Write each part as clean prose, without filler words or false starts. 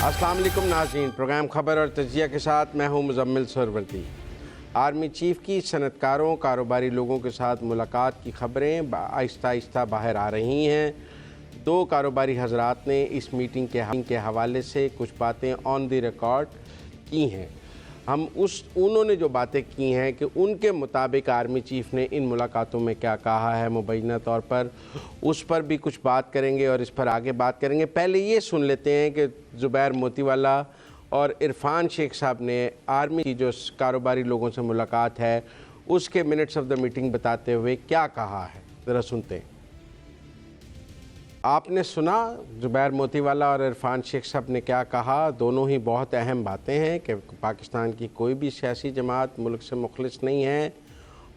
अस्सलाम वालेकुम नाज़रीन, प्रोग्राम खबर और तजिया के साथ मैं हूं मुज़म्मिल सरवर्दी। आर्मी चीफ की सनतकारों कारोबारी लोगों के साथ मुलाकात की खबरें आहिस्ता आहिस्ता बाहर आ रही हैं। दो कारोबारी हजरात ने इस मीटिंग के हवाले से कुछ बातें ऑन द रिकॉर्ड की हैं। हम उन्होंने जो बातें की हैं कि उनके मुताबिक आर्मी चीफ ने इन मुलाकातों में क्या कहा है, मुबैना तौर पर उस पर भी कुछ बात करेंगे और इस पर आगे बात करेंगे। पहले ये सुन लेते हैं कि ज़ुबैर मोतीवाला और इरफान शेख साहब ने आर्मी की जो कारोबारी लोगों से मुलाकात है उसके मिनट्स ऑफ द मीटिंग बताते हुए क्या कहा है, ज़रा सुनते हैं। आपने सुना ज़ुबैर मोतीवाला और इरफान शेख साहब ने क्या कहा। दोनों ही बहुत अहम बातें हैं कि पाकिस्तान की कोई भी सियासी जमात मुल्क से मुखलिस नहीं है,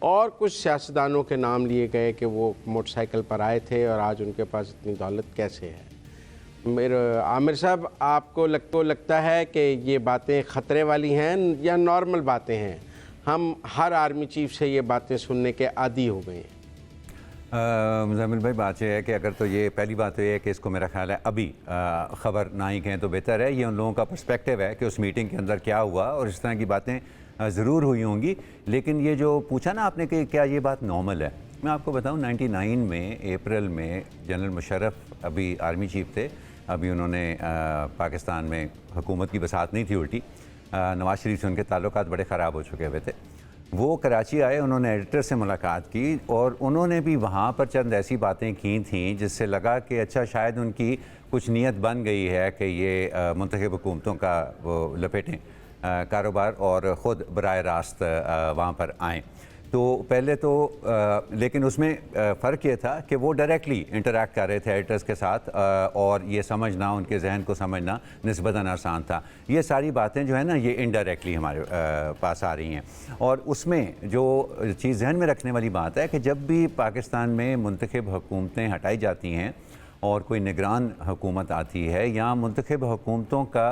और कुछ सियासतदानों के नाम लिए गए कि वो मोटरसाइकिल पर आए थे और आज उनके पास इतनी दौलत कैसे है। मेरे आमिर साहब, आपको लगता है कि ये बातें ख़तरे वाली हैं या नॉर्मल बातें हैं? हम हर आर्मी चीफ से ये बातें सुनने के आदी हो गए हैं। मुज़म्मिल भाई, बात यह है कि अगर तो ये पहली बात तो ये है कि इसको मेरा ख्याल है अभी ख़बर ना ही कहें तो बेहतर है। ये उन लोगों का पर्सपेक्टिव है कि उस मीटिंग के अंदर क्या हुआ, और इस तरह की बातें ज़रूर हुई होंगी। लेकिन ये जो पूछा ना आपने कि क्या ये बात नॉर्मल है, मैं आपको बताऊं 99 में अप्रैल में जनरल मुशर्रफ अभी आर्मी चीफ थे। अभी उन्होंने पाकिस्तान में हुकूमत की बसात नहीं थी उल्टी, नवाज शरीफ से उनके ताल्लुकात बड़े ख़राब हो चुके हुए थे। वो कराची आए, उन्होंने एडिटर से मुलाकात की और उन्होंने भी वहाँ पर चंद ऐसी बातें की थीं जिससे लगा कि अच्छा शायद उनकी कुछ नीयत बन गई है कि ये मुंतखब हुकूमतों का वो लपेटें कारोबार और ख़ुद बराह रास्त वहाँ पर आएँ। तो पहले तो लेकिन उसमें फ़र्क ये था कि वो डायरेक्टली इंटरेक्ट कर रहे थे एडिटर्स के साथ, और ये समझना, उनके जहन को समझना निस्बतन आसान था। ये सारी बातें जो है ना, ये इनडायरेक्टली हमारे पास आ रही हैं। और उसमें जो चीज़ जहन में रखने वाली बात है कि जब भी पाकिस्तान में मुंतखब हुकूमतें हटाई जाती हैं और कोई निगरान हुकूमत आती है, या मुंतखब हुकूमतों का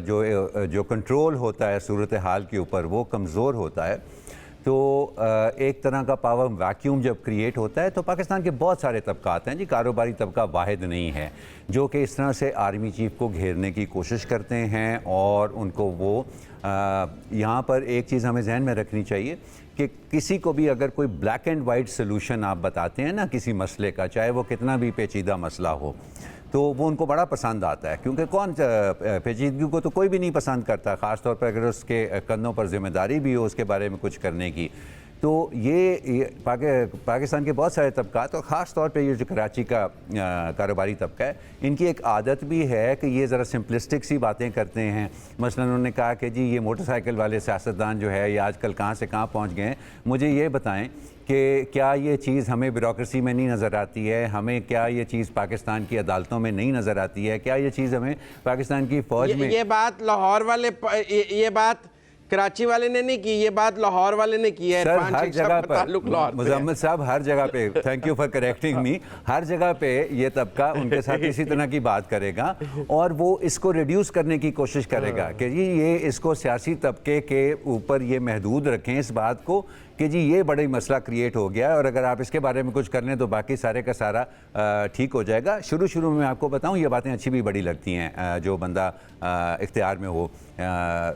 जो कंट्रोल होता है सूरत हाल के ऊपर वो कमज़ोर होता है, तो एक तरह का पावर वैक्यूम जब क्रिएट होता है, तो पाकिस्तान के बहुत सारे तबकात हैं जी, कारोबारी तबका वाहिद नहीं है, जो कि इस तरह से आर्मी चीफ को घेरने की कोशिश करते हैं। और उनको वो यहाँ पर एक चीज़ हमें जहन में रखनी चाहिए कि किसी को भी अगर कोई ब्लैक एंड वाइट सोल्यूशन आप बताते हैं ना किसी मसले का, चाहे वो कितना भी पेचीदा मसला हो, तो वो उनको बड़ा पसंद आता है। क्योंकि कौन पेचीदगी को तो कोई भी नहीं पसंद करता, ख़ास तौर पर अगर उसके कंधों पर जिम्मेदारी भी हो उसके बारे में कुछ करने की। तो ये पाकिस्तान के बहुत सारे तबकात और ख़ास तौर पे ये जो कराची का कारोबारी तबका है, इनकी एक आदत भी है कि ये ज़रा सिंपलिस्टिक सी बातें करते हैं। मसलन उन्होंने कहा कि जी ये मोटरसाइकिल वाले सियासतदान जो है ये आजकल कहाँ से कहाँ पहुँच गए हैं। मुझे ये बताएं कि क्या ये चीज़ हमें ब्यूरोक्रेसी में नहीं नज़र आती है, हमें क्या ये चीज़ पाकिस्तान की अदालतों में नहीं नज़र आती है, क्या ये चीज़ हमें पाकिस्तान की फ़ौज में। ये बात लाहौर वाले, ये बात कराची वाले ने नहीं की, ये बात लाहौर वाले ने की है। सर हर जगह पर मुज़म्मिल साहब, हर जगह पे, thank you for correcting me, हर जगह पे ये तबका उनके साथ इसी तरह की बात करेगा और वो इसको रिड्यूस करने की कोशिश करेगा कि जी ये इसको सियासी तबके के ऊपर ये महदूद रखें इस बात को कि जी ये बड़ा ही मसला क्रिएट हो गया है और अगर आप इसके बारे में कुछ कर लें तो बाकी सारे का सारा ठीक हो जाएगा। शुरू में आपको बताऊं ये बातें अच्छी भी बड़ी लगती हैं, जो बंदा इख्तियार में हो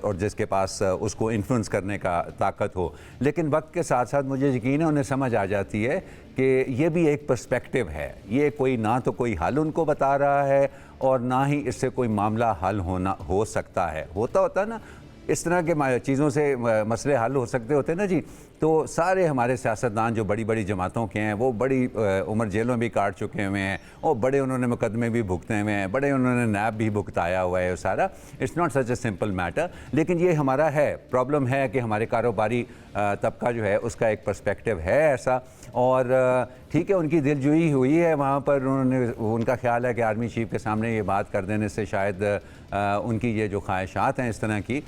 और जिसके पास उसको इन्फ्लुएंस करने का ताकत हो, लेकिन वक्त के साथ साथ मुझे यकीन है उन्हें समझ आ जाती है कि ये भी एक पर्सपेक्टिव है। ये कोई ना तो कोई हल उनको बता रहा है और ना ही इससे कोई मामला हल हो सकता है। होता ना इस तरह के चीज़ों से मसले हल हो सकते होते ना जी, तो सारे हमारे सियासतदान जो बड़ी बड़ी जमातों के हैं वो बड़ी उम्र जेलों भी काट चुके हुए हैं और बड़े उन्होंने मुकदमे भी भुगते हुए हैं, बड़े उन्होंने नैब भी भुगताया हुआ है सारा। It's not such a simple matter, लेकिन ये हमारा है प्रॉब्लम है कि हमारे कारोबारी तबका जो है उसका एक पर्सपेक्टिव है ऐसा। और ठीक है, उनकी दिलजोई हुई है वहाँ पर, उनका ख्याल है कि आर्मी चीफ के सामने ये बात कर देने से शायद उनकी ये जो ख्वाहिशात हैं इस तरह की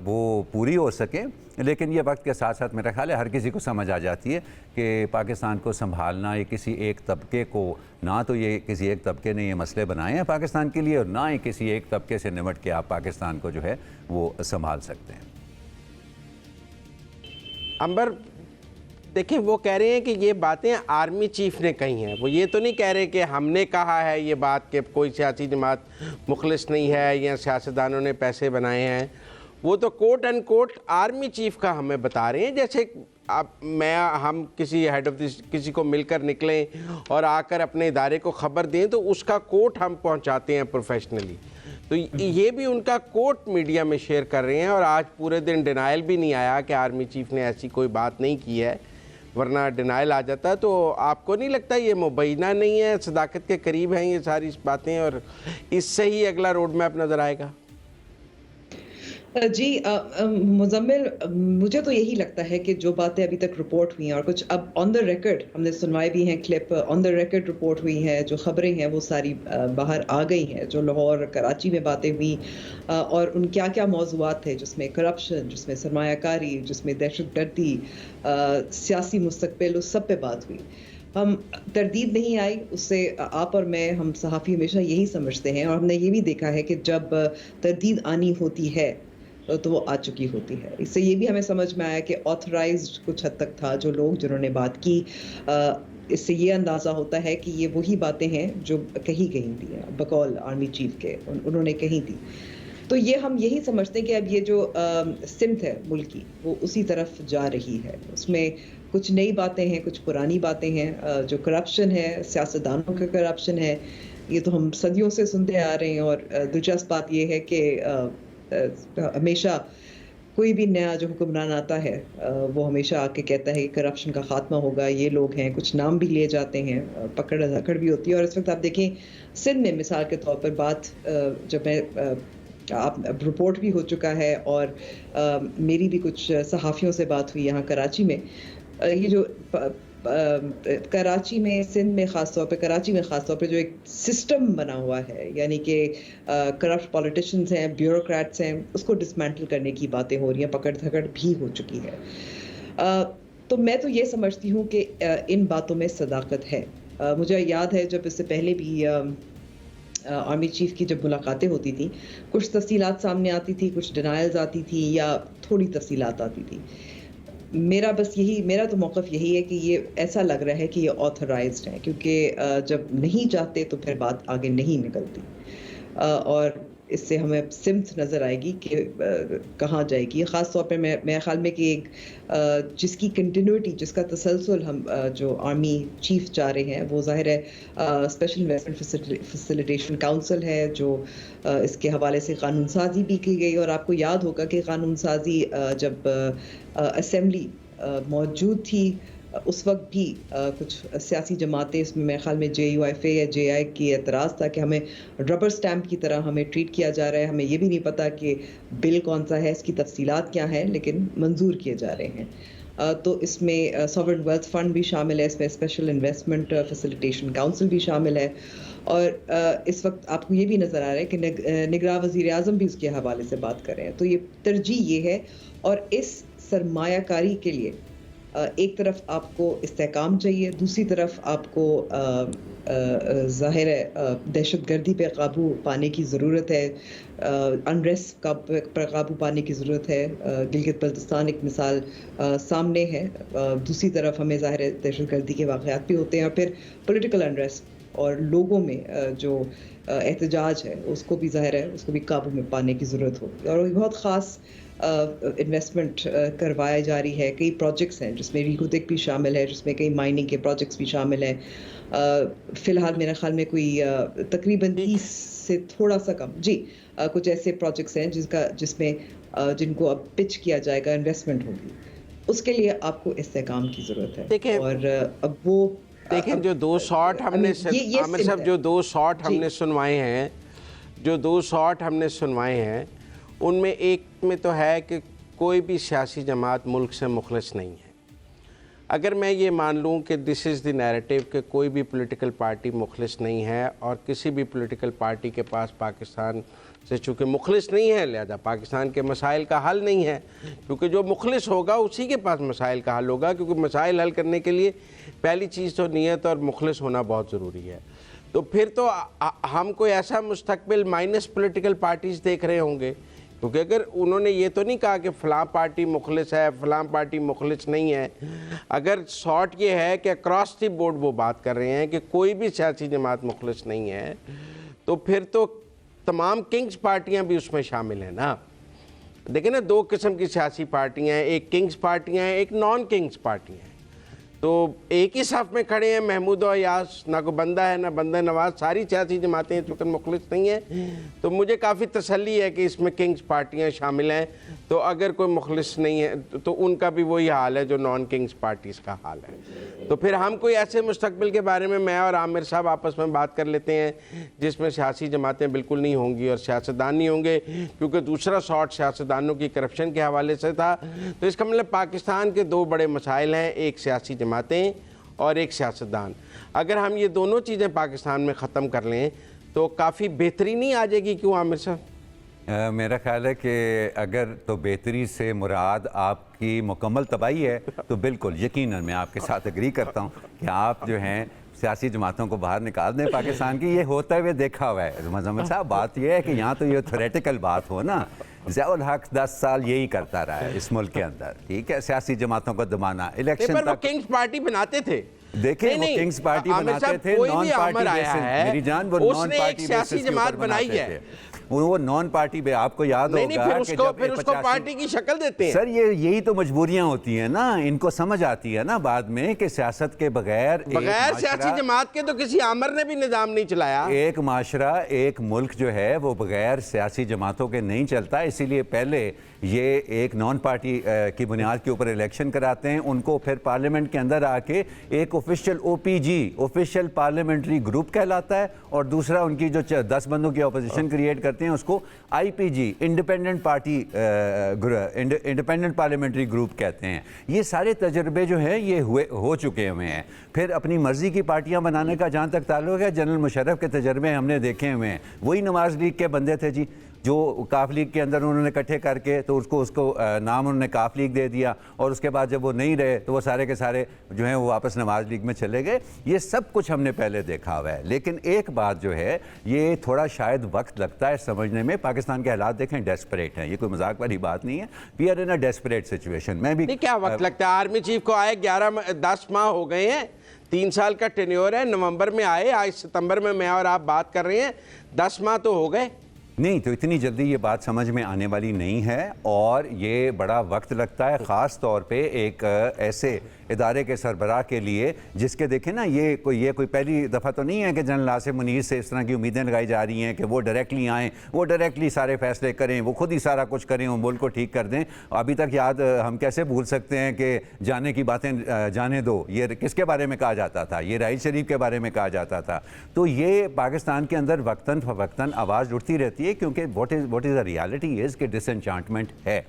वो पूरी हो सके। लेकिन ये वक्त के साथ साथ मेरा ख्याल है हर किसी को समझ आ जाती है कि पाकिस्तान को संभालना ये किसी एक तबके को, ना तो ये किसी एक तबके ने ये मसले बनाए हैं पाकिस्तान के लिए और ना ही किसी एक तबके से निमट के आप पाकिस्तान को जो है वो संभाल सकते हैं। अंबर, देखिए, वो कह रहे हैं कि ये बातें आर्मी चीफ ने कही हैं। वो ये तो नहीं कह रहे कि हमने कहा है ये बात कि कोई सियासी जमात मुखलिस नहीं है या सियासतदानों ने पैसे बनाए हैं। वो तो quote and quote army chief का हमें बता रहे हैं। जैसे हम किसी हेड ऑफ किसी को मिलकर निकलें और आकर अपने इदारे को ख़बर दें तो उसका कोट हम पहुंचाते हैं प्रोफेशनली। तो ये भी उनका कोट मीडिया में शेयर कर रहे हैं। और आज पूरे दिन डिनाइल भी नहीं आया कि आर्मी चीफ ने ऐसी कोई बात नहीं की है, वरना डिनाइल आ जाता। तो आपको नहीं लगता ये मुबैना नहीं है, सदाकत के करीब हैं ये सारी बातें, और इससे ही अगला रोड मैप नज़र आएगा? जी मुजम्मिल, मुझे तो यही लगता है कि जो बातें अभी तक रिपोर्ट हुई हैं और कुछ अब ऑन द रिकॉर्ड हमने सुनवाई भी हैं, clip on the record report हुई है, जो खबरें हैं वो सारी बाहर आ गई हैं, जो लाहौर कराची में बातें हुई और उन क्या क्या मौज़ूआत थे जिसमें करप्शन, जिसमें सरमायाकारी, जिसमें दहशतगर्दी, सियासी मुस्तकबिल, उस सब पे बात हुई। हम तरदीद नहीं आई उससे, आप और मैं, हम सहाफ़ी हमेशा यही समझते हैं और हमने ये भी देखा है कि जब तरदीद आनी होती है तो वो आ चुकी होती है। इससे ये भी हमें समझ में आया कि ऑथराइज्ड कुछ हद तक था जो लोग जिन्होंने बात की। इससे ये अंदाज़ा होता है कि ये वही बातें हैं जो कही गई थी बकौल आर्मी चीफ के, उन्होंने कही थी। तो ये हम यही समझते हैं कि अब ये जो सिमत है मुल्क की वो उसी तरफ जा रही है। उसमें कुछ नई बातें हैं, कुछ पुरानी बातें हैं। जो करप्शन है, सियासतदानों का करप्शन है, ये तो हम सदियों से सुनते आ रहे हैं। और दिलचस्प बात ये है कि हमेशा कोई भी नया जो हुक्मरान आता है वो हमेशा आके कहता है कि करप्शन का खात्मा होगा, ये लोग हैं, कुछ नाम भी लिए जाते हैं, पकड़ धकड़ भी होती है। और इस वक्त आप देखें सिंध में मिसाल के तौर पर बात, जब मैं आप रिपोर्ट भी हो चुका है और मेरी भी कुछ सहाफ़ियों से बात हुई यहाँ कराची में, ये जो कराची में, सिंध में ख़ास तौर पे, कराची में ख़ास तौर पे जो एक सिस्टम बना हुआ है, यानी कि करप्ट पॉलिटिशियंस हैं, ब्यूरोक्रेट्स हैं, उसको डिसमेंटल करने की बातें हो रही हैं, पकड़ धकड़ भी हो चुकी है। तो मैं तो ये समझती हूँ कि इन बातों में सदाकत है। मुझे याद है जब इससे पहले भी आर्मी चीफ की जब मुलाकातें होती थी, कुछ तफसीलात सामने आती थी, कुछ डिनायल्स आती थी या थोड़ी तफसीलात आती थी। मेरा तो मौक़िफ़ यही है कि ये ऐसा लग रहा है कि ये ऑथराइज्ड है, क्योंकि जब नहीं चाहते तो फिर बात आगे नहीं निकलती। और इससे हमें सिमत नज़र आएगी कि कहाँ जाएगी। ख़ास तौर पे मेरे ख़्याल में कि एक जिसकी कंटिन्यूटी, जिसका तसलसल हम जो आर्मी चीफ चाह रहे हैं, वो ज़ाहिर है स्पेशल इन्वेस्टमेंट फैसिलिटेशन काउंसिल है, जो इसके हवाले से कानून साजी भी की गई। और आपको याद होगा कि कानून साजी जब असेंबली मौजूद थी, उस वक्त भी कुछ सियासी जमातें, इसमें मेरे ख्याल में JUIFA या JI की एतराज़ था कि हमें रबर स्टैम्प की तरह हमें ट्रीट किया जा रहा है, हमें ये भी नहीं पता कि बिल कौन सा है, इसकी तफसीलात क्या हैं, लेकिन मंजूर किए जा रहे हैं। तो इसमें सॉवरेन वेल्थ फंड भी शामिल है, इसमें स्पेशल इन्वेस्टमेंट फैसिलिटेशन काउंसिल भी शामिल है। और इस वक्त आपको ये भी नज़र आ रहा है कि निगरां वज़ीर आज़म भी उसके हवाले से बात कर रहे हैं। तो ये तरजीह ये है। और इस सरमायाकारी के लिए एक तरफ आपको इस्तेहकाम चाहिए, दूसरी तरफ आपको ज़ाहिर है दहशतगर्दी पे काबू पाने की ज़रूरत है, अनरेस्ट पर काबू पाने की ज़रूरत है। गिलगित बल्तिस्तान एक मिसाल सामने है। दूसरी तरफ हमें ज़ाहिर है दहशतगर्दी के वाक़यात भी होते हैं, और फिर पॉलिटिकल अनरेस्ट और लोगों में जो एहतजाज है उसको भी ज़ाहिर है उसको भी काबू में पाने की ज़रूरत होगी। और बहुत ख़ास इन्वेस्टमेंट करवाया जा रही है। कई प्रोजेक्ट्स हैं जिसमें रिकोटेक भी शामिल है, जिसमें कई माइनिंग के प्रोजेक्ट्स भी शामिल हैं। फ़िलहाल मेरे ख़्याल में कोई तकरीबन 30 से थोड़ा सा कम कुछ ऐसे प्रोजेक्ट्स हैं जिसमें जिनको अब पिच किया जाएगा, इन्वेस्टमेंट होगी। उसके लिए आपको इस्तेहकाम की ज़रूरत है। देखिए, और अब वो देखिए जो दो शॉट हमने आमिर साहब जो दो शॉट हमने सुनवाए हैं उनमें एक में तो है कि कोई भी सियासी जमात मुल्क से मुखलिस नहीं है। अगर मैं ये मान लूँ कि दिस इज़ द नैरेटिव कि कोई भी पॉलिटिकल पार्टी मुखलिस नहीं है और किसी भी पॉलिटिकल पार्टी के पास पाकिस्तान से चूँकि मुखलिस नहीं है, लिहाजा पाकिस्तान के मसाइल का हल नहीं है, क्योंकि जो मुखलिस होगा उसी के पास मसाइल का हल होगा, क्योंकि मसाइल हल करने के लिए पहली चीज़ तो नीयत और मुखलिस होना बहुत ज़रूरी है। तो फिर तो हम कोई ऐसा मुस्तकबिल माइनस पॉलिटिकल पार्टीज़ देख रहे होंगे, क्योंकि अगर उन्होंने ये तो नहीं कहा कि फ़लाँ पार्टी मुखलिस है, फ़लाँ पार्टी मुखलिस नहीं है, अगर शॉर्ट ये है कि अक्रॉस द बोर्ड वो बात कर रहे हैं कि कोई भी सियासी जमात मुखलिस नहीं है, तो फिर तो तमाम किंग्स पार्टियां भी उसमें शामिल हैं ना। देखिए ना, दो किस्म की सियासी पार्टियां हैं, एक किंग्स पार्टियां हैं, एक नॉन किंग्स पार्टियां हैं। तो एक ही साफ में खड़े हैं महमूद और अयाज, ना को बंदा है ना बंदा नवाज, सारी सियासी जमातें इस वक्त मुखलिस नहीं हैं। तो मुझे काफ़ी तसल्ली है कि इसमें किंग्स पार्टियां शामिल हैं। तो अगर कोई मुखलिस नहीं है तो उनका भी वही हाल है जो नॉन किंग्स पार्टीज़ का हाल है। तो फिर हम कोई ऐसे मुस्तकबिल के बारे में मैं और आमिर साहब आपस में बात कर लेते हैं जिसमें सियासी जमातें बिल्कुल नहीं होंगी और सियासतदान नहीं होंगे, क्योंकि दूसरा शॉट सियासतदानों की करप्शन के हवाले से था। तो इसका मतलब पाकिस्तान के दो बड़े मसाइल हैं, एक सियासी जमातें और एक सियासतदान। अगर हम ये दोनों चीज़ें पाकिस्तान में ख़त्म कर लें तो काफ़ी बेहतरी नहीं आ जाएगी? क्यों आमिर साहब? मेरा ख्याल है कि अगर तो बेहतरी से मुराद आपकी मुकम्मल तबाही है तो बिल्कुल यकीनन मैं आपके साथ एग्री करता हूँ कि आप जो हैं सियासी जमातों को बाहर निकाल दें पाकिस्तान की। ये होता हुए देखा हुआ है मुज़म्मिल साहब। बात यह है कि यहाँ तो ये थ्योरेटिकल बात हो ना, ज़ियाउल हक 10 साल यही करता रहा है इस मुल्क के अंदर, ठीक है, सियासी जमातों को दबाना। इलेक्शन पर वो किंग्स पार्टी बनाते थे, देखिए वो किंग्स पार्टी बनाते थे, नॉन पार्टी बेसिस, मेरी जान, वो नॉन पार्टी बेसिस जमात बनाई है, वो नॉन पार्टी पे आपको याद होगा कि जब फिर उसको पार्टी की शक्ल देते हैं। सर यही तो मजबूरियां होती हैं ना, इनको समझ आती है ना बाद में कि सियासत के बगैर सियासी जमात के तो किसी आमर ने भी निजाम नहीं चलाया। एक माशरा, एक मुल्क जो है वो बगैर सियासी जमातों के नहीं चलता। इसीलिए पहले ये एक नॉन पार्टी की बुनियाद के ऊपर इलेक्शन कराते हैं, उनको फिर पार्लियामेंट के अंदर आके एक official OPG, official parliamentary group कहलाता है, और दूसरा उनकी जो 10 बंदों की अपोजिशन क्रिएट करते हैं उसको IPG, independent party, independent parliamentary group कहते हैं। ये सारे तजर्बे जो हैं ये हो चुके हुए हैं। फिर अपनी मर्जी की पार्टियां बनाने का जहाँ तक ताल्लुक है, जनरल मुशर्रफ के तजर्बे हमने देखे हुए हैं। वही नवाज लीग के बंदे थे जी, जो काफ लीग के अंदर उन्होंने इकट्ठे करके तो उसको नाम उन्होंने काफ लीग दे दिया, और उसके बाद जब वो नहीं रहे तो वो सारे के सारे जो हैं वो वापस नवाज लीग में चले गए। ये सब कुछ हमने पहले देखा हुआ है। लेकिन एक बात जो है, ये थोड़ा शायद वक्त लगता है समझने में। पाकिस्तान के हालात देखें, डेस्परेट हैं, ये कोई मजाक वाली बात नहीं है। We are in a desperate situation. मैं भी क्या वक्त लगता है? आर्मी चीफ को आए 10 माह हो गए हैं, 3 साल का टेन्योर है। नवंबर में आए, आज सितंबर में मैं और आप बात कर रहे हैं, 10 माह तो हो गए नहीं। तो इतनी जल्दी ये बात समझ में आने वाली नहीं है, और ये बड़ा वक्त लगता है, ख़ास तौर पे एक ऐसे इदारे के सरबराह के लिए जिसके देखें ना, ये कोई पहली दफ़ा तो नहीं है कि जनरल आसिम मुनीर से इस तरह की उम्मीदें लगाई जा रही हैं कि वो डायरेक्टली आएँ, वो डायरेक्टली सारे फैसले करें, वो खुद ही सारा कुछ करें, वो मुल्क को ठीक कर दें। अभी तक याद हम कैसे भूल सकते हैं कि जाने की बातें जाने दो, ये किसके बारे में कहा जाता था? ये राइल शरीफ के बारे में कहा जाता था। तो ये पाकिस्तान के अंदर वक्तन फवक्तन आवाज़ उठती रहती है, क्योंकि what is the reality is कि डिसएन्चांटमेंट है,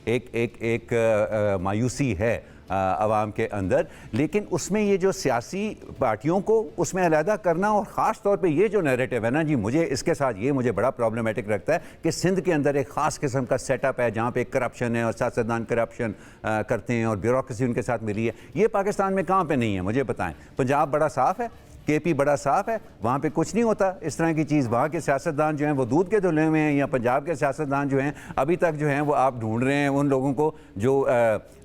एक मायूसी है आवाम के अंदर। लेकिन उसमें ये जो सियासी पार्टियों को उसमें अलहदा करना, और ख़ास तौर पे ये जो नैरेटिव है ना जी, मुझे इसके साथ ये मुझे बड़ा प्रॉब्लमेटिक लगता है कि सिंध के अंदर एक ख़ास किस्म का सेटअप है जहाँ पे करप्शन है और सियासतदान करप्शन करते हैं और ब्यूरोक्रेसी उनके साथ मिली है। ये पाकिस्तान में कहाँ पे नहीं है मुझे बताएं? पंजाब बड़ा साफ़ है, KP बड़ा साफ है, वहाँ पे कुछ नहीं होता इस तरह की चीज़। वहाँ के सियासतदान जो हैं वो दूध के धुले में हैं, या पंजाब के सियासतदान जो हैं अभी तक जो हैं वो आप ढूंढ रहे हैं उन लोगों को जो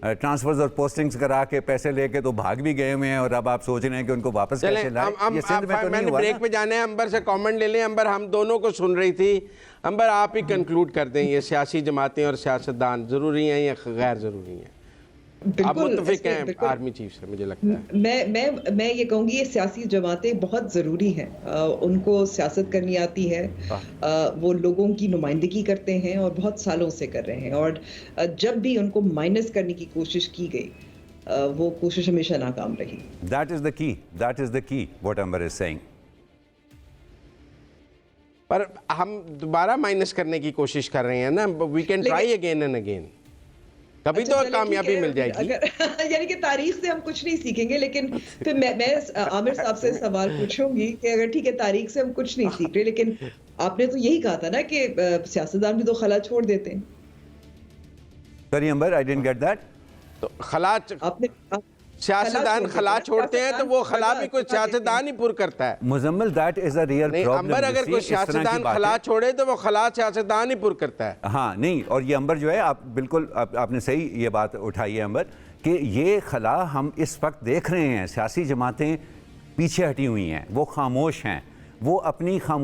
ट्रांसफर्स और पोस्टिंग्स करा के पैसे लेके तो भाग भी गए हुए हैं, और अब आप सोच रहे हैं कि उनको वापस कैसे लाएं। ये सिंध में तो नहीं हुआ। ब्रेक पे जाने हैं, अंबर से कमेंट ले लें। अंबर हम दोनों को सुन रही थी, अंबर आप ही कंक्लूड कर दें, ये सियासी जमातें और सियासतदान ज़रूरी हैं या गैर ज़रूरी हैं? आप मुत्तफिक हैं आर्मी चीफ से, मुझे लगता है। मैं ये कहूँगी ये सियासी जमातें बहुत ज़रूरी हैं। उनको सियासत करनी आती है, वो लोगों की नुमाइंदगी करते हैं और बहुत सालों से कर रहे हैं, और जब भी उनको माइनस करने की कोशिश की गई, वो कोशिश हमेशा नाकाम रही। That is the key what Amber is saying। पर हम दोबारा माइनस करने की कोशिश कर रहे हैं ना, we can try again and again, कभी तो कामयाबी मिल जाएगी। यानी कि तारीख से हम कुछ नहीं सीखेंगे, लेकिन फिर मैं आमिर साहब से सवाल पूछूंगी कि अगर ठीक है तारीख से हम कुछ नहीं सीख रहे, लेकिन आपने तो यही कहा था ना कि सियासतदान भी तो खला छोड़ देते हैं। Sorry Amber, I didn't get that। तो खला आपने सियासतदान खला छोड़ते हैं तो वो खला भी कोई सियासतदान ही पूर करता है। Muzammil, that is a real problem. Ambar अगर कोई सियासतदान खला छोड़े तो वो खला सियासतदान ही पुर करता है। हाँ नहीं, और ये अंबर जो है, आप बिल्कुल आपने सही ये बात उठाई है अंबर, कि ये खला हम इस वक्त देख रहे हैं, सियासी जमातें पीछे हटी हुई हैं, वो खामोश हैं, वो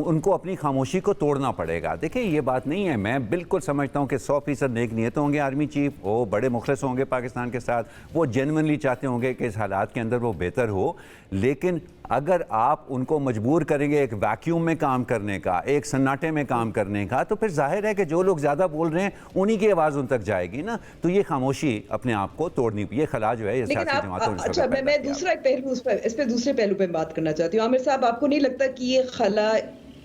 उनको अपनी खामोशी को तोड़ना पड़ेगा। देखिए ये बात नहीं है, मैं बिल्कुल समझता हूँ कि 100% नेक नियत होंगे आर्मी चीफ, वो बड़े मुखलिस होंगे पाकिस्तान के साथ, वो जेन्युइनली चाहते होंगे कि इस हालात के अंदर वो बेहतर हो, लेकिन अगर आप उनको मजबूर करेंगे एक वैक्यूम में काम करने का, एक सन्नाटे में काम करने का, तो फिर जाहिर है कि जो लोग ज़्यादा बोल रहे हैं उन्हीं की आवाज़ उन तक जाएगी ना। तो ये खामोशी अपने आप को तोड़नी, ये खला जो है ये सियासी जमातों ने। अच्छा, मैं दूसरा एक पहलू इस पे दूसरे पहलू पे बात करना चाहती हूँ। आमिर साहब, आपको नहीं लगता कि ये खला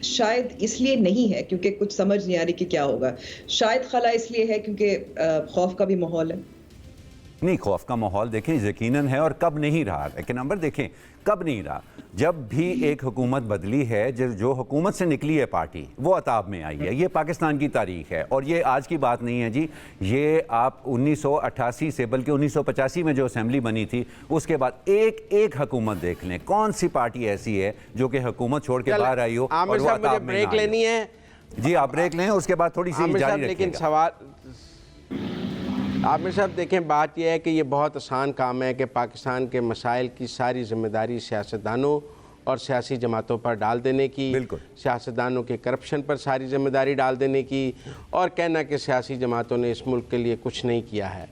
शायद इसलिए नहीं है क्योंकि कुछ समझ नहीं आ रही कि क्या होगा? शायद खला इसलिए है क्योंकि खौफ का भी माहौल है। नहीं, खौफ का माहौल देखें यकीनन है, और कब नहीं रहा, लेकिन नंबर देखें कब नहीं रहा। जब भी एक हुकूमत बदली है, जो हुकूमत से निकली है पार्टी, वो अताब में आई है। ये पाकिस्तान की तारीख है, और ये आज की बात नहीं है जी। ये आप 1988 से, बल्कि 1985 में जो असेंबली बनी थी, उसके बाद एक हुकूमत देख लें, कौन सी पार्टी ऐसी है जो कि हुकूमत छोड़ के बाहर आई हो और वो अताब में ब्रेक लेनी है। जी आप ब्रेक लें, उसके बाद थोड़ी सी जारी रखिएगा। लेकिन सवाल आमिर साहब देखें, बात यह है कि ये बहुत आसान काम है कि पाकिस्तान के मसाइल की सारी जिम्मेदारी सियासतदानों और सियासी जमातों पर डाल देने की, सियासतदानों के करप्शन पर सारी जिम्मेदारी डाल देने की, और कहना कि सियासी जमातों ने इस मुल्क के लिए कुछ नहीं किया है,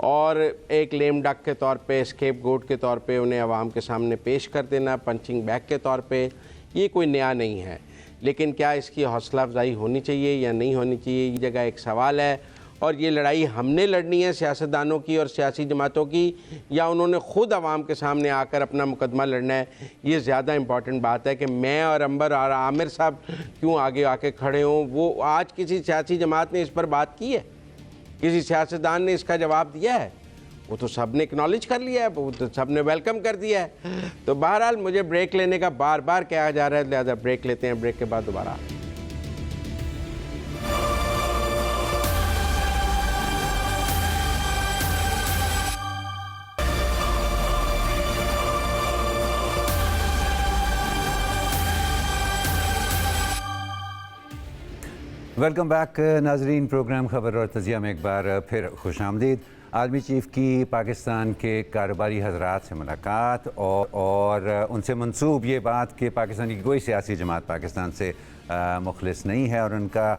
और एक लेम डक के तौर पे, स्केप गोट के तौर पे उन्हें आवाम के सामने पेश कर देना, पंचिंग बैग के तौर पे। ये कोई नया नहीं है, लेकिन क्या इसकी हौसला अफजाई होनी चाहिए या नहीं होनी चाहिए, ये जगह एक सवाल है। और ये लड़ाई हमने लड़नी है सियासतदानों की और सियासी जमातों की, या उन्होंने ख़ुद आवाम के सामने आकर अपना मुकदमा लड़ना है? ये ज़्यादा इम्पॉर्टेंट बात है कि मैं और अंबर और आमिर साहब क्यों आगे आके खड़े हों। वो आज किसी सियासी जमात ने इस पर बात की है? किसी सियासतदान ने इसका जवाब दिया है? वो तो सब ने एक्नॉलेज कर लिया है, वो तो सब ने वेलकम कर दिया है। तो बहरहाल मुझे ब्रेक लेने का बार बार कहा जा रहा है, लिहाजा ब्रेक लेते हैं, ब्रेक के बाद दोबारा। वेलकम बैक नाजरीन, प्रोग्राम खबर और तजिया में एक बार फिर खुश आमदीद। आर्मी चीफ़ की पाकिस्तान के कारोबारी हजरात से मुलाकात और उनसे मंसूब ये बात कि पाकिस्तान की कोई सियासी जमात पाकिस्तान से मुखलिस नहीं है, और उनका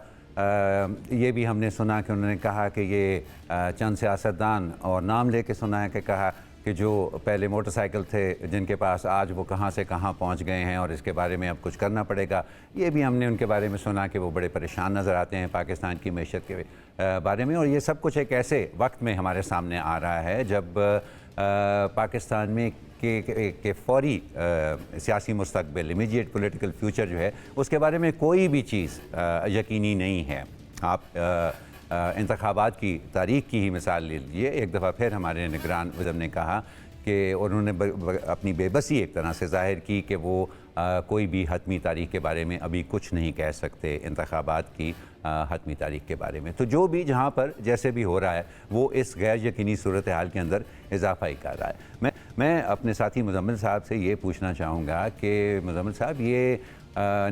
ये भी हमने सुना कि उन्होंने कहा कि ये चंद सियासतदान, और नाम लेके सुना है कि कहा कि जो पहले मोटरसाइकिल थे जिनके पास, आज वो कहाँ से कहाँ पहुँच गए हैं और इसके बारे में अब कुछ करना पड़ेगा। ये भी हमने उनके बारे में सुना कि वो बड़े परेशान नज़र आते हैं पाकिस्तान की मैशत के बारे में। और ये सब कुछ एक ऐसे वक्त में हमारे सामने आ रहा है जब पाकिस्तान में के फौरी सियासी मुस्तकबिल, इमीडिएट पॉलिटिकल फ्यूचर जो है, उसके बारे में कोई भी चीज़ यकीनी नहीं है। आप इंतखाबात की तारीख की ही मिसाल ले लीजिए। एक दफ़ा फिर हमारे निगरान वज़ीर ने कहा कि उन्होंने अपनी बेबसी एक तरह से ज़ाहिर की कि वो कोई भी हतमी तारीख के बारे में अभी कुछ नहीं कह सकते, इंतखाबात की हतमी तारीख के बारे में। तो जो भी जहाँ पर जैसे भी हो रहा है, वो इस गैर यकीनी सूरत हाल के अंदर इजाफा ही कर रहा है। मैं अपने साथी मुजम्मिल साहब से ये पूछना चाहूँगा कि मुजम्मिल साहब, ये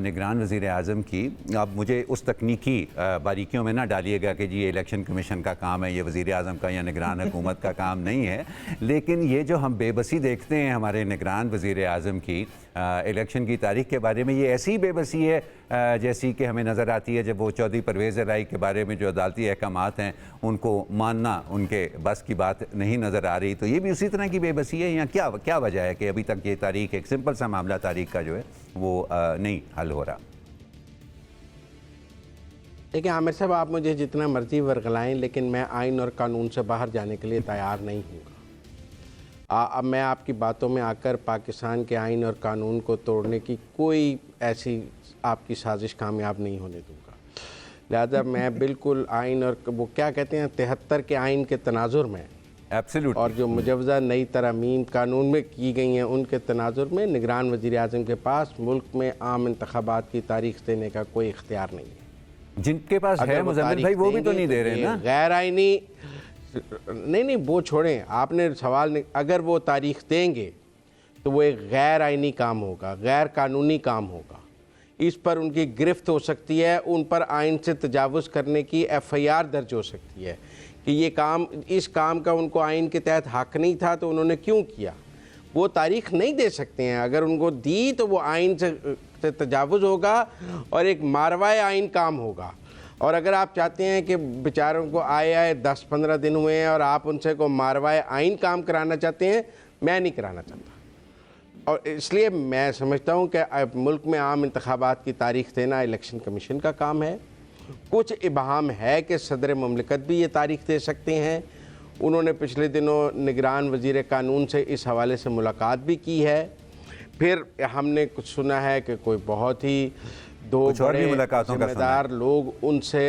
निगरान वज़ीर आज़म की, अब मुझे उस तकनीकी बारीकियों में ना डालिएगा कि जी ये इलेक्शन कमीशन का काम है, ये वज़ीर आज़म का या निगरान हुकूमत का काम नहीं है, लेकिन ये जो हम बेबसी देखते हैं हमारे निगरान वज़ीर आज़म की इलेक्शन की तारीख के बारे में, ये ऐसी बेबसी है जैसी कि हमें नज़र आती है जब वो चौधरी परवेज़ इलाही के बारे में जो अदालती अहकामात हैं उनको मानना उनके बस की बात नहीं नज़र आ रही। तो ये भी उसी तरह की बेबसी है, या क्या वजह है कि अभी तक ये तारीख, एक सिंपल सा मामला तारीख का जो है वो नहीं हल हो रहा? देखिए आमिर साहब, आप मुझे जितना मर्जी वर्गलाएं, लेकिन मैं आइन और कानून से बाहर जाने के लिए तैयार नहीं हूँ। अब मैं आपकी बातों में आकर पाकिस्तान के आइन और कानून को तोड़ने की कोई ऐसी आपकी साजिश कामयाब नहीं होने दूंगा। लिहाजा मैं बिल्कुल आइन और वो क्या कहते हैं 73 के आइन के तनाजुर में, एब्सोल्युटली, और जो मुजवज़ा नई तरमीम कानून में की गई हैं उनके तनाजुर में निगरान वज़ीर आज़म के पास मुल्क में आम इंतखाबात की तारीख देने का कोई इख्तियार नहीं है। जिनके पास है मुजम्मिल भाई, वो भी तो नहीं दे रहे ना। गैर आइनी नहीं वो छोड़ें, आपने सवाल नहीं, अगर वो तारीख देंगे तो वो एक गैर आइनी काम होगा, गैर कानूनी काम होगा। इस पर उनकी गिरफ्त हो सकती है, उन पर आइन से तजावुज़ करने की FIR दर्ज हो सकती है कि ये काम, इस काम का उनको आइन के तहत हक नहीं था तो उन्होंने क्यों किया। वो तारीख नहीं दे सकते हैं, अगर उनको दी तो वो आइन से तजावुज़ होगा और एक मारवाए आइन काम होगा। और अगर आप चाहते हैं कि बेचारों को आए 10-15 दिन हुए हैं और आप उनसे को मारवाए आइन काम कराना चाहते हैं, मैं नहीं कराना चाहता। और इसलिए मैं समझता हूँ कि मुल्क में आम इंतखाबात की तारीख देना इलेक्शन कमीशन का काम है। कुछ इबाहम है कि सदर ममलिकत भी ये तारीख दे सकते हैं। उन्होंने पिछले दिनों निगरान वज़ीर कानून से इस हवाले से मुलाकात भी की है। फिर हमने कुछ सुना है कि कोई बहुत ही दो बड़े जिम्मेदार लोग उनसे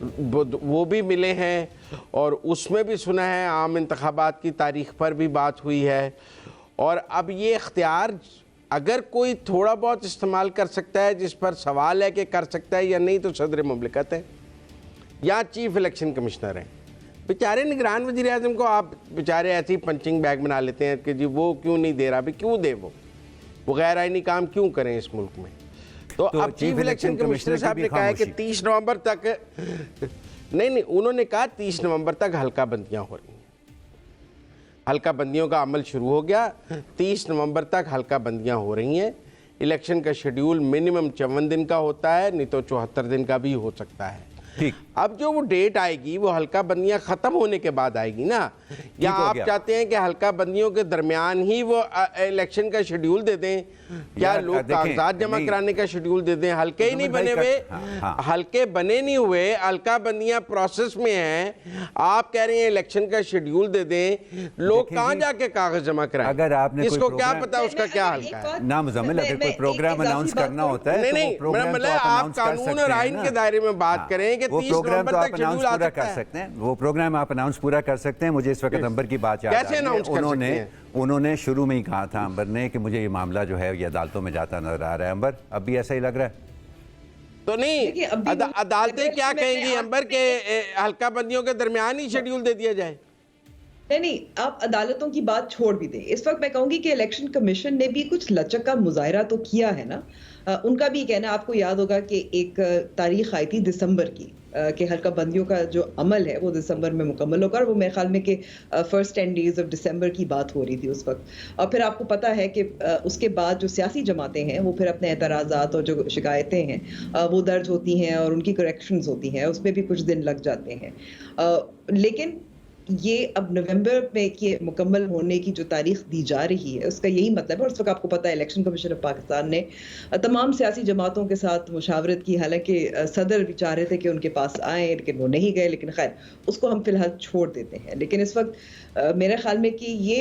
वो भी मिले हैं और उसमें भी सुना है आम इंतखाबात की तारीख पर भी बात हुई है। और अब ये इख्तियार अगर कोई थोड़ा बहुत इस्तेमाल कर सकता है, जिस पर सवाल है कि कर सकता है या नहीं, तो सदर मुमलिकत है या चीफ इलेक्शन कमिश्नर हैं। बेचारे निगरान वज़ीर आज़म को आप बेचारे ऐसी पंचिंग बैग बना लेते हैं कि जी वो क्यों नहीं दे रहा, भी क्यों दे, वो गैर आइनी काम क्यों करें इस मुल्क में। तो अब चीफ इलेक्शन कमिश्नर साहब ने कहा है कि 30 नवंबर तक नहीं, उन्होंने कहा 30 नवंबर तक हल्का बंदियां हो रही हैं, हल्का बंदियों का अमल शुरू हो गया, 30 नवंबर तक हल्का बंदियां हो रही हैं। इलेक्शन का शेड्यूल मिनिमम 54 दिन का होता है, नहीं तो 74 दिन का भी हो सकता है। ठीक। अब जो वो डेट आएगी वो हल्का बंदियां ख़त्म होने के बाद आएगी ना, या आप चाहते हैं कि हल्का बंदियों के दरमियान ही वो इलेक्शन का शेड्यूल दे दें? क्या लोग कागजात जमा कराने का शेड्यूल दे दें? हल्के ही नहीं बने हुए, हल्के बने नहीं हुए, हल्का बंदियां प्रोसेस में हैं, आप कह रहे हैं इलेक्शन का शेड्यूल दे दें, लोग कहाँ जाके कागज जमा कराएं? अगर आपने इसको क्या पता उसका क्या हल्का है ना मुजम्मिल, अगर कोई प्रोग्राम अनाउंस करना होता है नहीं, मतलब आप कानून और आइन के दायरे में बात करें कि 30 नवंबर तक शेड्यूल आ सकता है। सकते हैं, वो प्रोग्राम आप अनाउंस पूरा कर सकते हैं। मुझे इस वक्त अंबर की बात याद कैसे अनाउंस कर सकते हैं? उन्होंने शुरू में ही कहा था अंबर ने कि मुझे ये मामला जो है ये अदालतों में जाता नजर आ रहा है। अंबर अब भी ऐसा ही लग रहा है? तो नहीं, अदालतें क्या कहेंगी अंबर के हल्का बंदियों के दरमियान ही शेड्यूल दे दिया जाए? नहीं, आप अदालतों की बात छोड़ भी दें। इस वक्त मैं कहूंगी कि इलेक्शन कमीशन ने भी कुछ लचक का मुजाहरा तो किया है ना। उनका भी कहना, आपको याद होगा कि एक तारीख आई थी दिसंबर की कि हल्का बंदियों का जो अमल है वो दिसंबर में मुकम्मल होगा, और वो मेरे ख्याल में कि फर्स्ट 10 डेज ऑफ दिसंबर की बात हो रही थी उस वक्त। और फिर आपको पता है कि उसके बाद जो सियासी जमातें हैं वो फिर अपने एतराज़ात और जो शिकायतें हैं वो दर्ज होती हैं और उनकी करेक्शंस होती हैं, उसमें भी कुछ दिन लग जाते हैं। लेकिन ये अब नवंबर में कि मुकम्मल होने की जो तारीख दी जा रही है उसका यही मतलब है। और उस वक्त आपको पता है इलेक्शन कमीशन ऑफ पाकिस्तान ने तमाम सियासी जमातों के साथ मुशावरत की, हालांकि सदर भी चाह रहे थे कि उनके पास आए लेकिन वो नहीं गए, लेकिन खैर उसको हम फिलहाल छोड़ देते हैं। लेकिन इस वक्त मेरे ख्याल में कि ये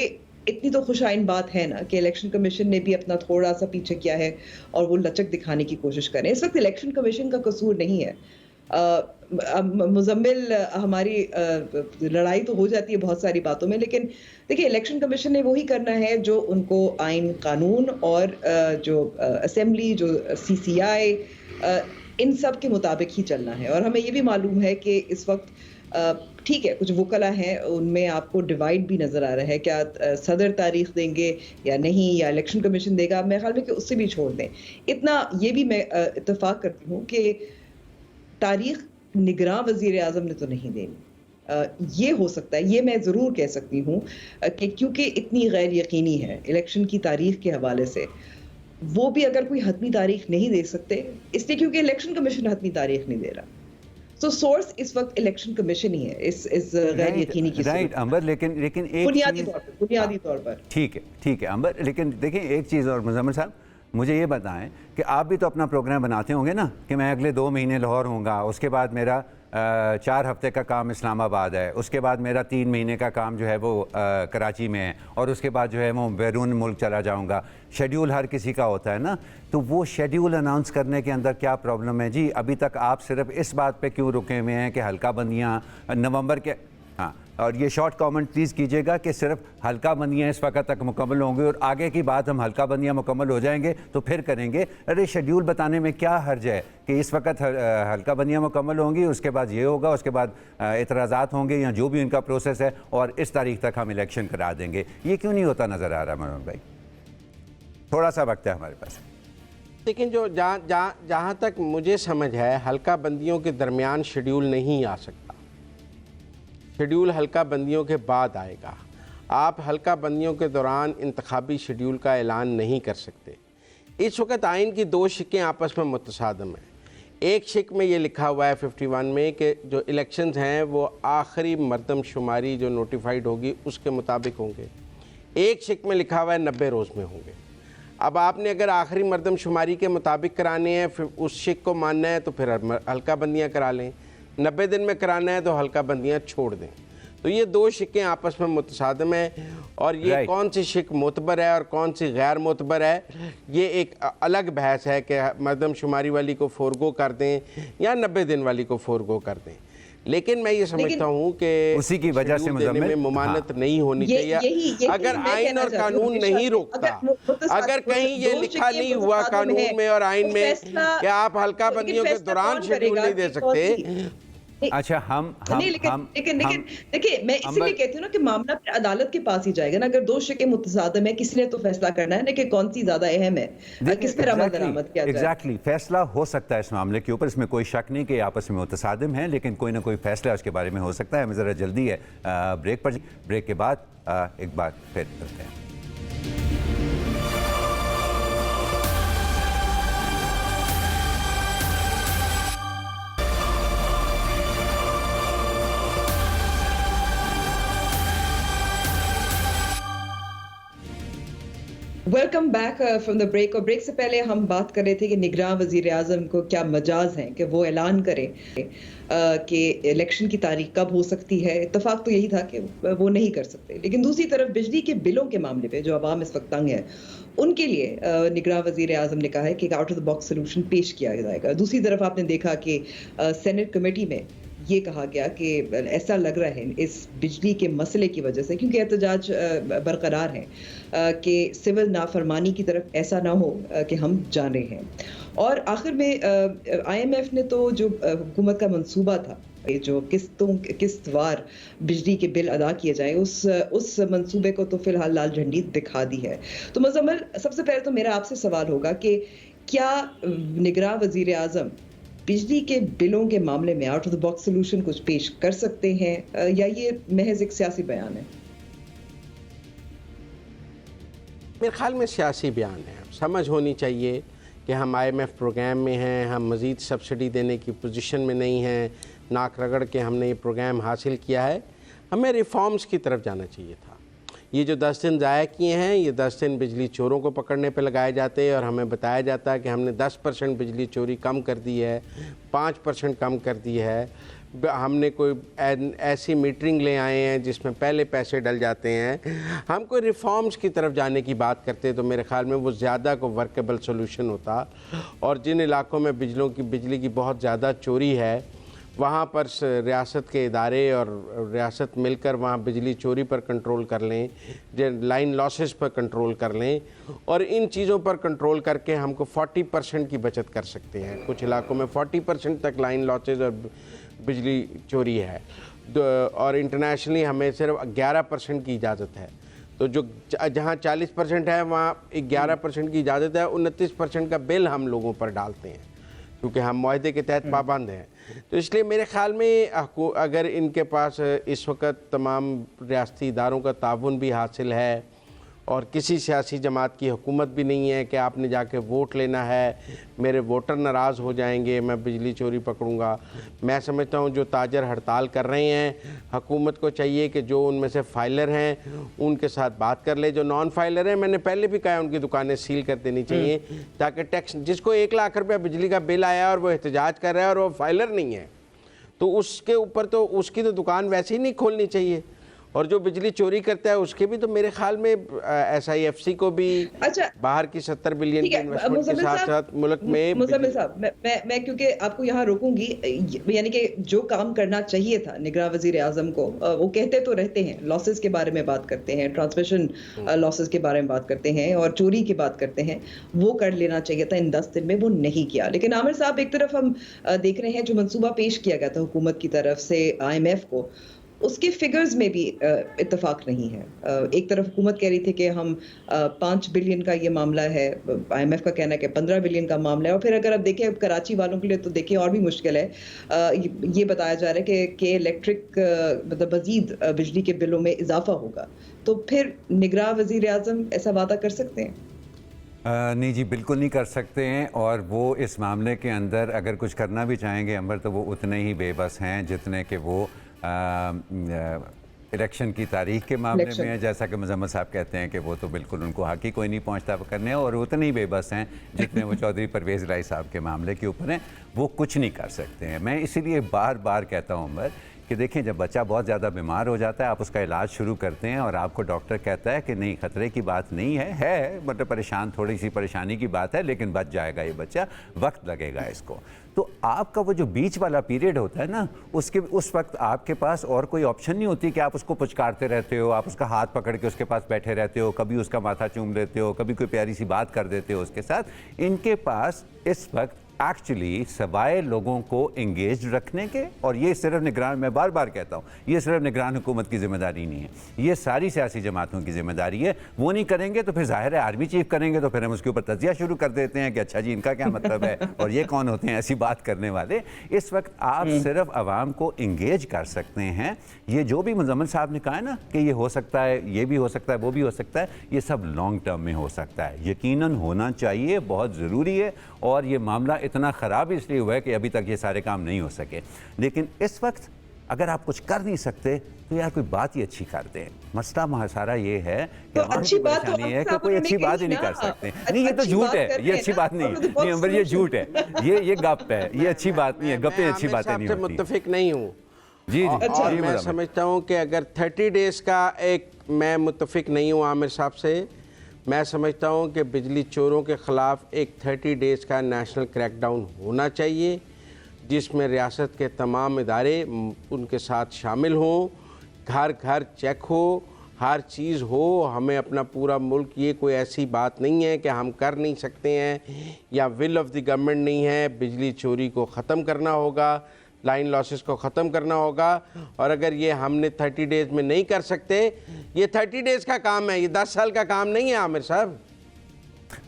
इतनी तो खुशाइन बात है ना कि इलेक्शन कमीशन ने भी अपना थोड़ा सा पीछे किया है और वो लचक दिखाने की कोशिश करें। इस वक्त इलेक्शन कमीशन का कसूर नहीं है। मुजम्मिल, हमारी लड़ाई तो हो जाती है बहुत सारी बातों में, लेकिन देखिए इलेक्शन कमीशन ने वही करना है जो उनको आइन कानून और जो असेंबली, जो CCI, इन सब के मुताबिक ही चलना है। और हमें ये भी मालूम है कि इस वक्त ठीक है कुछ वकला हैं, उनमें आपको डिवाइड भी नजर आ रहा है, क्या सदर तारीख देंगे या नहीं, या इलेक्शन कमीशन देगा। मेरे ख्याल में कि उससे भी छोड़ दें। इतना ये भी मैं इत्तेफाक करती हूँ कि तारीख निगरान वजीर आज़म ने तो नहीं देनी। ये हो सकता है, ये मैं ज़रूर कह सकती हूँ कि क्योंकि इतनी गैर यकीनी है इलेक्शन की तारीख के हवाले से, वो भी अगर कोई हतमी तारीख नहीं दे सकते, इसलिए क्योंकि इलेक्शन कमीशन हतमी तारीख नहीं दे रहा। तो सोर्स इस वक्त इलेक्शन कमीशन ही है इस गैर यकीनी की। राइट अंबर, लेकिन एक बुनियादी तौर पर ठीक है अंबर, लेकिन देखिए एक चीज़ और मुजम्मिल साहब, मुझे ये बताएं कि आप भी तो अपना प्रोग्राम बनाते होंगे ना कि मैं अगले 2 महीने लाहौर हूँगा, उसके बाद मेरा 4 हफ्ते का काम इस्लामाबाद है, उसके बाद मेरा 3 महीने का काम जो है वो कराची में है, और उसके बाद जो है वो बैरून मुल्क चला जाऊँगा। शेड्यूल हर किसी का होता है ना, तो वो शेड्यूल अनाउंस करने के अंदर क्या प्रॉब्लम है जी? अभी तक आप सिर्फ इस बात पे क्यों रुके हुए हैं कि हल्का बंदियाँ नवंबर के हाँ, और ये शॉर्ट कमेंट प्लीज़ कीजिएगा कि सिर्फ हल्का बंदियाँ इस वक्त तक मुकम्मल होंगी और आगे की बात हम हल्का बंदियाँ मुकम्मल हो जाएंगे तो फिर करेंगे। अरे शेड्यूल बताने में क्या हर्ज है कि इस वक्त हल्का बंदियाँ मुकम्मल होंगी, उसके बाद ये होगा, उसके बाद एतराज़ात होंगे या जो भी इनका प्रोसेस है, और इस तारीख तक हम इलेक्शन करा देंगे। ये क्यों नहीं होता नज़र आ रहा मनोज भाई? थोड़ा सा वक्त है हमारे पास। लेकिन जो जहाँ तक मुझे समझ है, हल्का बंदियों के दरमियान शेड्यूल नहीं आ सकता। शेड्यूल हल्का बंदियों के बाद आएगा। आप हल्का बंदियों के दौरान इंतखाबी शेड्यूल का ऐलान नहीं कर सकते। इस वक्त आइन की दो शिकें आपस में मुतसादम हैं। एक शिक में ये लिखा हुआ है 51 में कि जो इलेक्शंस हैं वो आखिरी मरदमशुमारी जो नोटिफाइड होगी उसके मुताबिक होंगे। एक शिक में लिखा हुआ है 90 रोज़ में होंगे। अब आपने अगर आखिरी मरदमशुमारी के मुताबिक कराने हैं, फिर उस शिक को मानना है तो फिर हल्का बंदियाँ करा लें। 90 दिन में कराना है तो हल्का बंदियाँ छोड़ दें। तो ये दो शिकें आपस में मुतसादम हैं, और ये कौन सी शिक मोतबर है और कौन सी गैर मोतबर है, ये एक अलग बहस है कि मरदमशुमारी वाली को फोरगो कर दें या 90 दिन वाली को फोरगो कर दें। लेकिन मैं ये समझता हूँ कि उसी की वजह से में मुमानत नहीं होनी चाहिए। अगर आइन और कानून नहीं रोकता, अगर कहीं ये लिखा नहीं हुआ कानून में और आइन में कि आप हल्का बंदियों के दौरान शेड्यूल नहीं दे सकते। अच्छा, लेकिन देखिए, मैं इसीलिए कहती हूँ ना कि मामला फिर अदालत के पास ही जाएगा ना। अगर दो शिकें मुतसादम है, किसी ने तो फैसला करना है ना कि कौन सी ज्यादा अहम है, किस पर अमल दरामद किया जाए। एग्जैक्टली, फैसला हो सकता है इस मामले के ऊपर, इसमें कोई शक नहीं कि आपस में मुतसादिम हैं, लेकिन कोई ना कोई फैसला उसके बारे में हो सकता है। हमें ज़रा जल्दी है ब्रेक के बाद एक बार फिर करते हैं। Welcome back from the break. और ब्रेक से पहले हम बात कर रहे थे कि निगरान वजीर आजम को क्या मजाज हैं कि वो ऐलान करें कि इलेक्शन की तारीख कब हो सकती है। इत्तेफाक तो यही था कि वो नहीं कर सकते, लेकिन दूसरी तरफ बिजली के बिलों के मामले पे जो आवाम इस वक्त तंग है उनके लिए निगरान वजीर आजम ने कहा है कि out of the box solution पेश किया जाएगा। दूसरी तरफ आपने देखा कि सेनेट कमेटी में ये कहा गया कि ऐसा लग रहा है इस बिजली के मसले की वजह से, क्योंकि एहतजाज बरकरार है, कि सिविल नाफरमानी की तरफ ऐसा ना हो कि हम जाने हैं। और आखिर में IMF ने तो जो हुकूमत का मंसूबा था, जो किस्तवार बिजली के बिल अदा किए जाए, उस मंसूबे को तो फिलहाल लाल झंडी दिखा दी है। तो मुजम्मिल, सबसे पहले तो मेरा आपसे सवाल होगा कि क्या निगरान वजीर आजम बिजली के बिलों के मामले में out of the box solution कुछ पेश कर सकते हैं, या ये महज एक सियासी बयान है? मेरे ख्याल में सियासी बयान है। समझ होनी चाहिए कि हम IMF प्रोग्राम में हैं, हम मज़ीद सब्सिडी देने की पोजीशन में नहीं हैं, नाक रगड़ के हमने ये प्रोग्राम हासिल किया है। हमें रिफॉर्म्स की तरफ जाना चाहिए था। ये जो 10 दिन ज़ाया किए हैं, ये 10 दिन बिजली चोरों को पकड़ने पे लगाए जाते हैं, और हमें बताया जाता है कि हमने 10% बिजली चोरी कम कर दी है, 5% कम कर दी है। हमने कोई ऐसी मीटरिंग ले आए हैं जिसमें पहले पैसे डल जाते हैं। हम कोई रिफॉर्म्स की तरफ जाने की बात करते तो मेरे ख्याल में वो ज़्यादा को वर्केबल सोल्यूशन होता। और जिन इलाकों में बिजली की बहुत ज़्यादा चोरी है, वहाँ पर रियासत के इदारे और रियासत मिलकर वहाँ बिजली चोरी पर कंट्रोल कर लें, लाइन लॉसेस पर कंट्रोल कर लें, और इन चीज़ों पर कंट्रोल करके हमको 40% की बचत कर सकते हैं। कुछ इलाकों में 40% तक लाइन लॉसेस और बिजली चोरी है, और इंटरनेशनली हमें सिर्फ 11% की इजाज़त है। तो जो जहाँ 40% है वहाँ 11% की इजाज़त है, 29% का बिल हम लोगों पर डालते हैं क्योंकि हम मुआहदे के तहत पाबंद हैं। तो इसलिए मेरे ख़्याल में अगर इनके पास इस वक्त तमाम रियासती इदारों का ताउन भी हासिल है और किसी सियासी जमात की हुकूमत भी नहीं है कि आपने जाके वोट लेना है, मेरे वोटर नाराज़ हो जाएंगे, मैं बिजली चोरी पकड़ूंगा। मैं समझता हूँ जो ताजर हड़ताल कर रहे हैं, हुकूमत को चाहिए कि जो उनमें से फाइलर हैं उनके साथ बात कर ले। जो नॉन फाइलर हैं, मैंने पहले भी कहा उनकी दुकानें सील कर देनी चाहिए, ताकि टैक्स, जिसको 1 लाख रुपया बिजली का बिल आया और वो एहतजाज कर रहा है और वो फाइलर नहीं है, तो उसके ऊपर तो उसकी तो दुकान वैसे ही नहीं खोलनी चाहिए। और जो बिजली चोरी करता है उसके भी तो मेरे ख्याल में SIFC को भी अच्छा, बाहर की 70 बिलियन ठीक की है इन्वेस्टमेंट के मुज़म्मिल साथ साहब, साथ मुल्क में मुज़म्मिल साहब, मैं क्योंकि आपको यहाँ रोकूंगी, यानी कि जो काम करना चाहिए था निगरान वज़ीर आज़म को, वो कहते तो रहते हैं, लॉसेस के बारे में बात करते हैं, ट्रांसमिशन लॉसेस के बारे में बात करते हैं और चोरी की बात करते हैं, वो कर लेना चाहिए था इन 10 दिन में, वो नहीं किया। लेकिन आमिर साहब, एक तरफ हम देख रहे हैं जो मंसूबा पेश किया गया था हुकूमत की तरफ से IMF को, उसके फिगर्स में भी इत्तेफाक नहीं है। एक तरफ हुकूमत कह रही थी कि हम 5 बिलियन का ये मामला है, IMF का कहना है कि 15 बिलियन का मामला है, और फिर अगर आप देखें कराची वालों के लिए तो देखिए और भी मुश्किल है। ये बताया जा रहा है कि इलेक्ट्रिक मतलब मजीद बिजली के बिलों में इजाफा होगा, तो फिर निगरान वज़ीर आज़म ऐसा वादा कर सकते हैं? नहीं जी, बिल्कुल नहीं कर सकते हैं, और वो इस मामले के अंदर अगर कुछ करना भी चाहेंगे अंबर, तो वो उतने ही बेबस हैं जितने कि वो इलेक्शन की तारीख के मामले में है। जैसा कि मुज़म्मिल साहब कहते हैं कि वो तो बिल्कुल उनको हक ही कोई नहीं पहुंचता करने, और उतने ही बेबस हैं जितने वो चौधरी परवेज़ इलाही साहब के मामले के ऊपर हैं। वो कुछ नहीं कर सकते हैं। मैं इसीलिए बार बार कहता हूँ अंबर कि देखें, जब बच्चा बहुत ज़्यादा बीमार हो जाता है, आप उसका इलाज शुरू करते हैं और आपको डॉक्टर कहता है कि नहीं, ख़तरे की बात नहीं है मतलब थोड़ी सी परेशानी की बात है, लेकिन बच जाएगा ये बच्चा, वक्त लगेगा इसको। तो आपका वो जो बीच वाला पीरियड होता है ना, उस वक्त आपके पास और कोई ऑप्शन नहीं होती कि आप उसको पुचकारते रहते हो, आप उसका हाथ पकड़ के उसके पास बैठे रहते हो, कभी उसका माथा चूम लेते हो, कभी कोई प्यारी सी बात कर देते हो उसके साथ। इनके पास इस वक्त एक्चुअली सवाए लोगों को इंगेज रखने के, और ये सिर्फ निगरान, मैं बार बार कहता हूँ, ये सिर्फ निगरान हुकूमत की जिम्मेदारी नहीं है, ये सारी सियासी जमातों की जिम्मेदारी है। वो नहीं करेंगे तो फिर जाहिर है आर्मी चीफ करेंगे, तो फिर हम उसके ऊपर तजिया शुरू कर देते हैं कि अच्छा जी इनका क्या मतलब है और ये कौन होते हैं ऐसी बात करने वाले। इस वक्त आप सिर्फ आवाम को इंगेज कर सकते हैं। ये जो भी मुज़म्मिल साहब ने कहा है ना कि ये हो सकता है, ये भी हो सकता है, वो भी हो सकता है, ये सब लॉन्ग टर्म में हो सकता है, यकीनन होना चाहिए, बहुत ज़रूरी है। और ये मामला इतना ख़राब इसलिए हुआ है कि अभी तक ये सारे काम नहीं हो सके। लेकिन इस वक्त अगर आप कुछ कर नहीं सकते तो यार कोई बात ही अच्छी कर दें। मसला सारा ये है कि अच्छी बात तो है कि कोई अच्छी बात ही नहीं कर सकते। नहीं, ये तो झूठ है, ये अच्छी बात नहीं है, नहीं अंबर, ये झूठ है, ये गप है, ये अच्छी बात नहीं है, गप्पे अच्छी बातें नहीं होती। मुत्तफिक नहीं हूँ जी जी। और मैं समझता हूँ कि अगर 30 डेज़ का एक, मैं मुत्तफिक नहीं हूँ आमिर साहब से। मैं समझता हूँ कि बिजली चोरों के ख़िलाफ़ एक 30 डेज़ का नेशनल क्रैकडाउन होना चाहिए, जिसमें रियासत के तमाम इदारे उनके साथ शामिल हों, घर घर चेक हो, हर चीज़ हो। हमें अपना पूरा मुल्क, ये कोई ऐसी बात नहीं है कि हम कर नहीं सकते हैं या विल ऑफ द गवर्नमेंट नहीं है। बिजली चोरी को ख़त्म करना होगा, लाइन लॉसेस को ख़त्म करना होगा। और अगर ये हमने 30 डेज़ में नहीं कर सकते, ये 30 डेज़ का काम है, ये 10 साल का काम नहीं है आमिर साहब।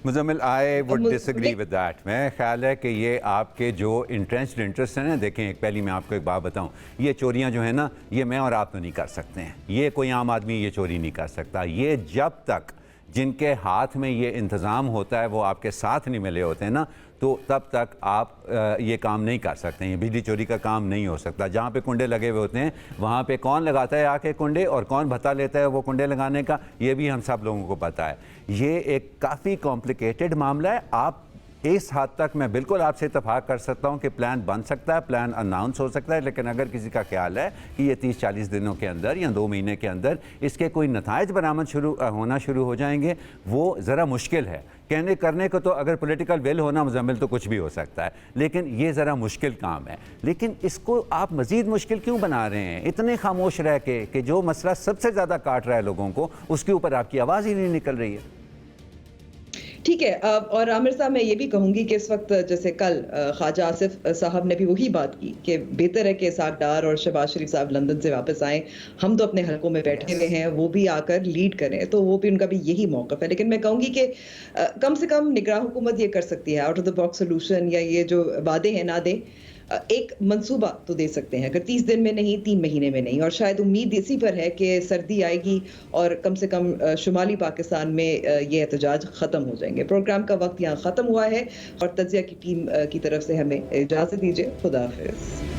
Muzammil, I would disagree with that. मैं ख्याल है कि ये आपके जो इंटरेस्ट है ना, देखें, एक पहली मैं आपको एक बात बताऊं, ये चोरियां जो है ना, ये मैं और आप तो नहीं कर सकते हैं, ये कोई आम आदमी ये चोरी नहीं कर सकता। ये जब तक जिनके हाथ में ये इंतज़ाम होता है वो आपके साथ नहीं मिले होते हैं ना, तो तब तक आप ये काम नहीं कर सकते हैं। बिजली चोरी का काम नहीं हो सकता। जहाँ पे कुंडे लगे हुए होते हैं वहाँ पे कौन लगाता है आके कुंडे, और कौन भत्ता लेता है वो कुंडे लगाने का, ये भी हम सब लोगों को पता है। ये एक काफ़ी कॉम्प्लिकेटेड मामला है। आप इस हद तक मैं बिल्कुल आपसे इत्तेफाक कर सकता हूँ कि प्लान बन सकता है, प्लान अनाउंस हो सकता है, लेकिन अगर किसी का ख्याल है कि ये 30-40 दिनों के अंदर या 2 महीने के अंदर इसके कोई नताइज बरामद होना शुरू हो जाएंगे, वो ज़रा मुश्किल है। कहने करने को तो अगर पॉलिटिकल विल होना मुज़म्मिल तो कुछ भी हो सकता है, लेकिन ये ज़रा मुश्किल काम है। लेकिन इसको आप मज़ीद मुश्किल क्यों बना रहे हैं, इतने खामोश रह के कि जो मसला सबसे ज़्यादा काट रहा है लोगों को, उसके ऊपर आपकी आवाज़ ही नहीं निकल रही है। ठीक है। और आमिर साहब, मैं ये भी कहूँगी कि इस वक्त जैसे कल ख्वाजा आसिफ साहब ने भी वही बात की कि बेहतर है कि इसाक डार और शहबाज शरीफ साहब लंदन से वापस आएँ, हम तो अपने हलकों में बैठे हुए हैं, वो भी आकर लीड करें, तो वो भी, उनका भी यही मौक़िफ़ है। लेकिन मैं कहूँगी कि कम से कम निगरान हुकूमत ये कर सकती है, out of the box solution, या ये जो वादे हैं ना दें, एक मंसूबा तो दे सकते हैं, अगर 30 दिन में नहीं, 3 महीने में नहीं। और शायद उम्मीद इसी पर है कि सर्दी आएगी और कम से कम शुमाली पाकिस्तान में ये एहतजाज ख़त्म हो जाएंगे। प्रोग्राम का वक्त यहाँ ख़त्म हुआ है और तजिया की टीम की तरफ से हमें इजाज़त दीजिए। खुदा हाफ़िज़।